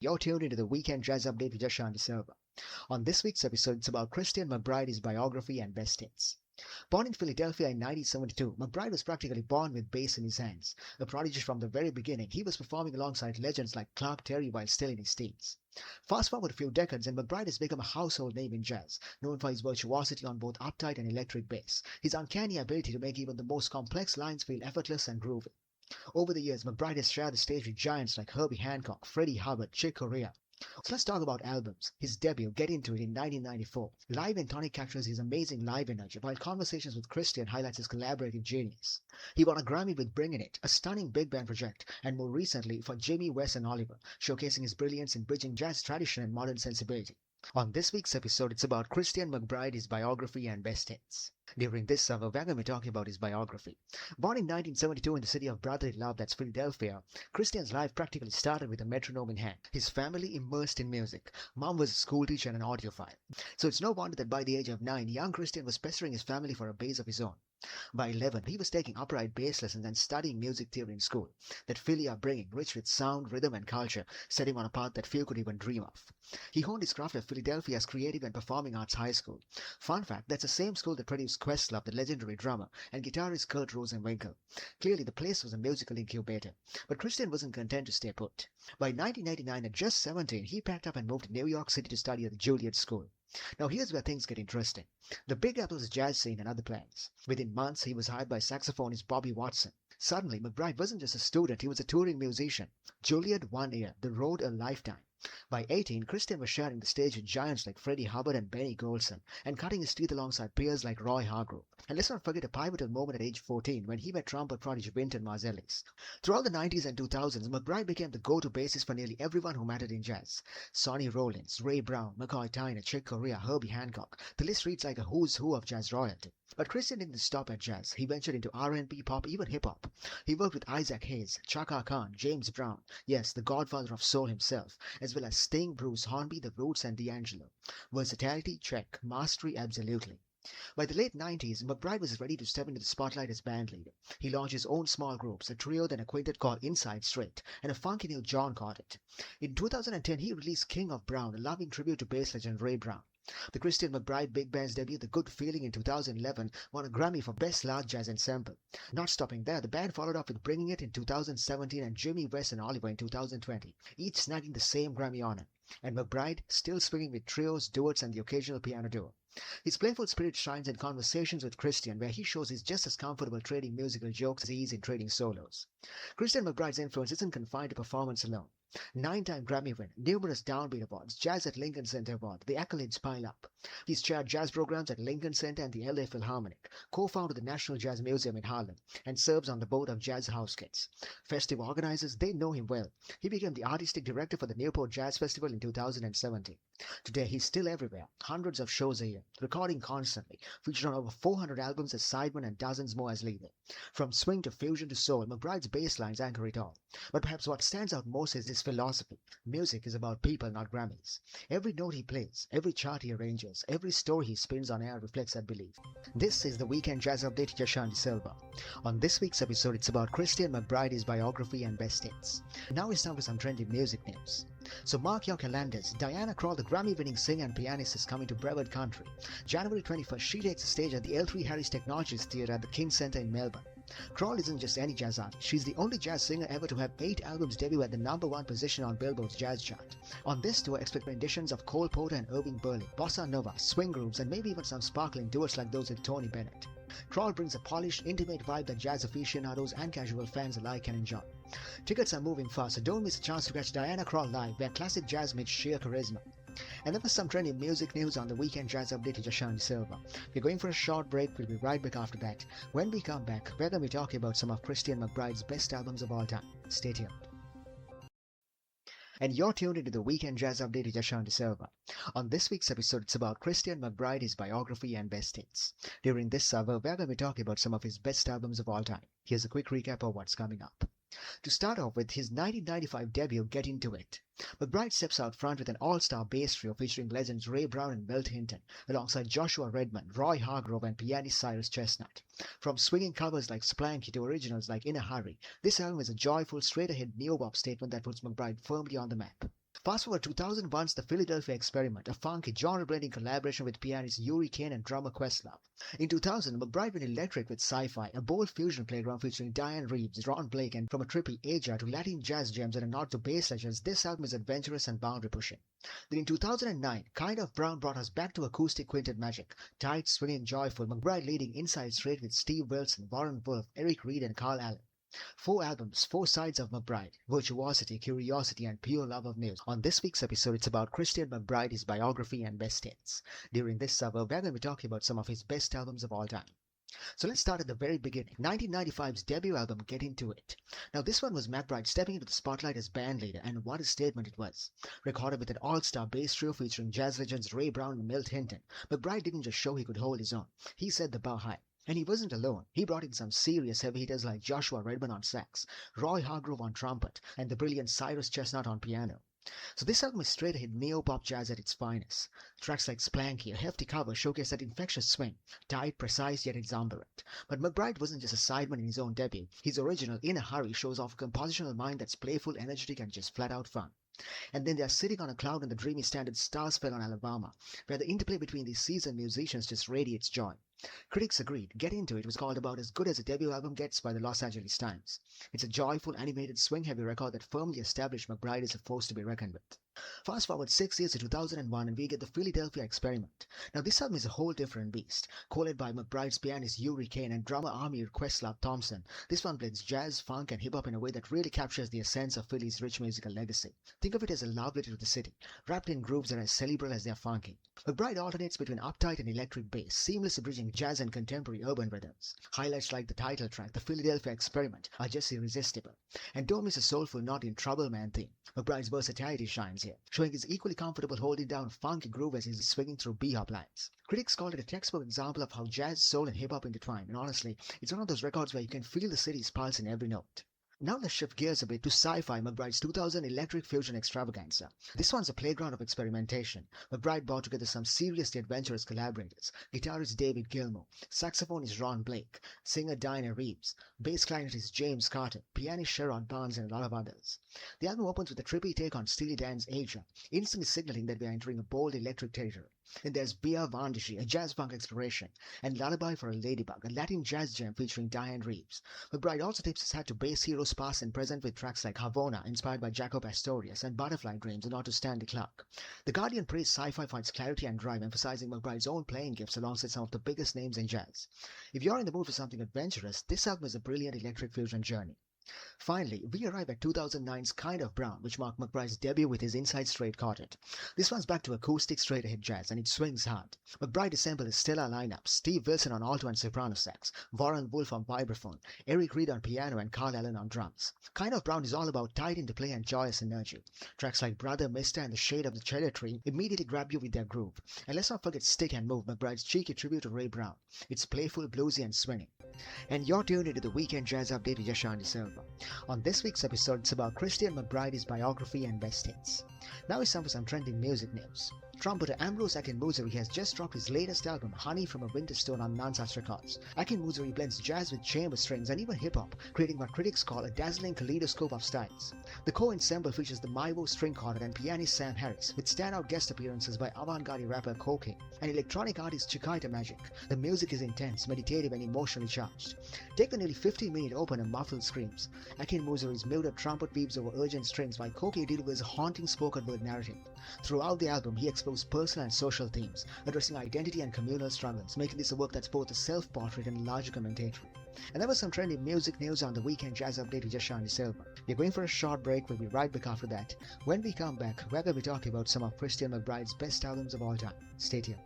You're tuned into the Weekend Jazz Update with Jashan De Silva. On this week's episode, it's about Christian McBride, his biography, and best hits. Born in Philadelphia in 1972, McBride was practically born with bass in his hands. A prodigy from the very beginning, he was performing alongside legends like Clark Terry while still in his teens. Fast forward a few decades and McBride has become a household name in jazz, known for his virtuosity on both uptight and electric bass, his uncanny ability to make even the most complex lines feel effortless and groovy. Over the years, McBride has shared the stage with giants like Herbie Hancock, Freddie Hubbard, Chick Corea. So let's talk about albums. His debut, Get Into It, in 1994. Live and Tonic captures his amazing live energy, while Conversations with Christian highlights his collaborative genius. He won a Grammy with Bringin' It, a stunning big band project, and more recently for Jimmy, Wes and Oliver, showcasing his brilliance in bridging jazz tradition and modern sensibility. On this week's episode, it's about Christian McBride, his biography, and best hits. During this summer, we're going to be talking about his biography. Born in 1972 in the city of brotherly love, that's Philadelphia, Christian's life practically started with a metronome in hand. His family immersed in music. Mom was a schoolteacher and an audiophile. So it's no wonder that by the age of 9, young Christian was pestering his family for a bass of his own. By 11, he was taking upright bass lessons and studying music theory in school. That Philly upbringing, rich with sound, rhythm, and culture, set him on a path that few could even dream of. He honed his craft at Philadelphia's Creative and Performing Arts High School. Fun fact, that's the same school that produced Questlove, the legendary drummer, and guitarist Kurt Rosenwinkel. Clearly, the place was a musical incubator. But Christian wasn't content to stay put. By 1989, at just 17, he packed up and moved to New York City to study at the Juilliard School. Now here's where things get interesting. The Big Apple's jazz scene and other plans. Within months, he was hired by saxophonist Bobby Watson. Suddenly, McBride wasn't just a student, he was a touring musician. Juilliard 1 year, the road a lifetime. By 18, Christian was sharing the stage with giants like Freddie Hubbard and Benny Golson, and cutting his teeth alongside peers like Roy Hargrove. And let's not forget a pivotal moment at age 14 when he met trumpet prodigy Wynton Marsalis. Throughout the 90s and 2000s, McBride became the go-to bassist for nearly everyone who mattered in jazz. Sonny Rollins, Ray Brown, McCoy Tyner, Chick Corea, Herbie Hancock. The list reads like a who's who of jazz royalty. But Christian didn't stop at jazz. He ventured into R&B, pop, even hip-hop. He worked with Isaac Hayes, Chaka Khan, James Brown, yes, the godfather of soul himself, as well as Sting, Bruce Hornby, The Roots, and D'Angelo. Versatility, check. Mastery, absolutely. By the late 90s, McBride was ready to step into the spotlight as bandleader. He launched his own small groups, a trio then a quintet called Inside Straight, and a funky new John quartet. In 2010, he released King of Brown, a loving tribute to bass legend Ray Brown. The Christian McBride Big Band's debut, The Good Feeling, in 2011, won a Grammy for Best Large Jazz Ensemble. Not stopping there, the band followed up with Bringing It in 2017 and Jimmy, Wes and Oliver in 2020, each snagging the same Grammy honor. And McBride still swinging with trios, duets, and the occasional piano duo. His playful spirit shines in Conversations with Christian, where he shows he's just as comfortable trading musical jokes as he is in trading solos. Christian McBride's influence isn't confined to performance alone. 9-time Grammy win, numerous Downbeat Awards, Jazz at Lincoln Center Award, the accolades pile up. He's chaired jazz programs at Lincoln Center and the LA Philharmonic, co-founded the National Jazz Museum in Harlem, and serves on the board of Jazz House Kids. Festival organizers, they know him well. He became the artistic director for the Newport Jazz Festival in 2017. Today, he's still everywhere, hundreds of shows a year, recording constantly, featured on over 400 albums as sideman and dozens more as leader. From swing to fusion to soul, McBride's bass lines anchor it all. But perhaps what stands out most is his philosophy. Music is about people, not Grammys. Every note he plays, every chart he arranges, every story he spins on air reflects that belief. This is the Weekend Jazz Update with Jashan De Silva. On this week's episode, it's about Christian McBride, his biography, and best hits. Now it's time for some trendy music news. So mark your calendars. Diana Krall, the Grammy-winning singer and pianist, is coming to Brevard Country. January 21st, she takes the stage at the L3 Harris Technologies Theatre at the King Centre in Melbourne. Krall isn't just any jazz artist. She's the only jazz singer ever to have 8 albums debut at the #1 position on Billboard's jazz chart. On this tour, expect renditions of Cole Porter and Irving Berlin, bossa nova, swing grooves, and maybe even some sparkling duets like those with Tony Bennett. Krall brings a polished, intimate vibe that jazz aficionados and casual fans alike can enjoy. Tickets are moving fast, so don't miss a chance to catch Diana Krall live, where classic jazz meets sheer charisma. And that was some trendy music news on the Weekend Jazz Update with Jashan De Silva. We're going for a short break. We'll be right back after that. When we come back, we're going to be talking about some of Christian McBride's best albums of all time. Stay tuned. And you're tuned into the Weekend Jazz Update with Jashan De Silva. On this week's episode, it's about Christian McBride, his biography, and best hits. During this hour, we're going to be talking about some of his best albums of all time. Here's a quick recap of what's coming up. To start off with his 1995 debut, Get Into It. McBride steps out front with an all-star bass trio featuring legends Ray Brown and Milt Hinton, alongside Joshua Redman, Roy Hargrove, and pianist Cyrus Chestnut. From swinging covers like Splanky to originals like In a Hurry, this album is a joyful, straight-ahead neo-bop statement that puts McBride firmly on the map. Fast forward 2001's The Philadelphia Experiment, a funky genre-blending collaboration with pianist Yuri Kane and drummer Questlove. In 2000, McBride went electric with Sci-Fi, a bold fusion playground featuring Diane Reeves, Ron Blake, and from a trippy Aja to Latin jazz gems and a nod to bass legends, this album is adventurous and boundary-pushing. Then in 2009, Kind of Brown brought us back to acoustic quintet magic, tight, swinging, joyful, McBride leading Inside Straight with Steve Wilson, Warren Wolf, Eric Reed, and Carl Allen. 4 albums, 4 sides of McBride, virtuosity, curiosity, and pure love of music. On this week's episode, it's about Christian McBride, his biography, and best hits. During this suburb, we're going to be talking about some of his best albums of all time. So let's start at the very beginning. 1995's debut album, Get Into It. Now this one was McBride stepping into the spotlight as bandleader, and what a statement it was. Recorded with an all-star bass trio featuring jazz legends Ray Brown and Milt Hinton, McBride didn't just show he could hold his own. He set the bar high. And he wasn't alone. He brought in some serious heavy hitters like Joshua Redman on sax, Roy Hargrove on trumpet, and the brilliant Cyrus Chestnut on piano. So this album is straight ahead neo-pop jazz at its finest. Tracks like Splanky, a hefty cover, showcase that infectious swing, tight, precise, yet exuberant. But McBride wasn't just a sideman in his own debut. His original In a Hurry shows off a compositional mind that's playful, energetic, and just flat-out fun. And then they're sitting on a cloud in the dreamy standard Stars Fell on Alabama, where the interplay between these seasoned musicians just radiates joy. Critics agreed. Get Into It was called about as good as a debut album gets by the Los Angeles Times. It's a joyful, animated, swing-heavy record that firmly established McBride as a force to be reckoned with. Fast forward 6 years to 2001 and we get The Philadelphia Experiment. Now this album is a whole different beast. Co-led by McBride's pianist Yuri Kane and drummer Amir Questlove Thompson, this one blends jazz, funk and hip-hop in a way that really captures the essence of Philly's rich musical legacy. Think of it as a love letter to the city, wrapped in grooves that are as cerebral as they're funky. McBride alternates between uptight and electric bass, seamlessly bridging jazz and contemporary urban rhythms. Highlights like the title track, The Philadelphia Experiment, are just irresistible. And don't miss a soulful Not in Trouble Man theme. McBride's versatility shines here, showing he's equally comfortable holding down a funky groove as he's swinging through B-hop lines. Critics called it a textbook example of how jazz, soul and hip-hop intertwine, and honestly, it's one of those records where you can feel the city's pulse in every note. Now let's shift gears a bit to Sci-Fi, McBride's 2000 electric fusion extravaganza. This one's a playground of experimentation. McBride brought together some seriously adventurous collaborators. Guitarist David Gilmour, saxophonist Ron Blake, singer Diana Reeves, bass clarinetist James Carter, pianist Sherrod Barnes and a lot of others. The album opens with a trippy take on Steely Dan's Aja, instantly signaling that we are entering a bold electric territory. Then there's Bia Vandishi, a jazz funk exploration, and Lullaby for a Ladybug, a Latin jazz gem featuring Diane Reeves. McBride also tips his hat to bass heroes past and present with tracks like Havana, inspired by Jaco Pastorius, and Butterfly Dreams, a nod to Stanley Clarke. The Guardian praised Sci-Fi for its clarity and drive, emphasizing McBride's own playing gifts alongside some of the biggest names in jazz. If you're in the mood for something adventurous, this album is a brilliant electric fusion journey. Finally, we arrive at 2009's Kind of Brown, which marked McBride's debut with his Inside Straight quartet. This one's back to acoustic straight-ahead jazz, and it swings hard. McBride assembled a stellar lineup: Steve Wilson on alto and soprano sax, Warren Wolf on vibraphone, Eric Reed on piano, and Carl Allen on drums. Kind of Brown is all about tight interplay and joyous energy. Tracks like Brother, Mister, and The Shade of the Cherry Tree immediately grab you with their groove. And let's not forget Stick and Move, McBride's cheeky tribute to Ray Brown. It's playful, bluesy, and swinging. And you're tuned into the Weekend Jazz Update with Yashan De Silva. On this week's episode, it's about Christian McBride, his biography and best hits. Now it's time for some trending music news. Trumpeter Ambrose Akinmusire has just dropped his latest album, Honey from a Winter Stone, on Nansas Records. Akinmusire blends jazz with chamber strings and even hip-hop, creating what critics call a dazzling kaleidoscope of styles. The co-ensemble features the Maiwo string quartet and pianist Sam Harris, with standout guest appearances by avant-garde rapper Koke and electronic artist Chiquita Magic. The music is intense, meditative and emotionally charged. Take the nearly 15-minute opener, muffled screams. Akinmusire's muted trumpet weaves over urgent strings, while Koke delivers a haunting spoken word narrative. Throughout the album, he explores personal and social themes, addressing identity and communal struggles, making this a work that's both a self-portrait and a larger commentary. And that was some trendy music news on the Weekend Jazz Update with Yashan De Silva. We're going for a short break. We'll be right back after that. When we come back, we're going to be talking about some of Christian McBride's best albums of all time. Stay tuned.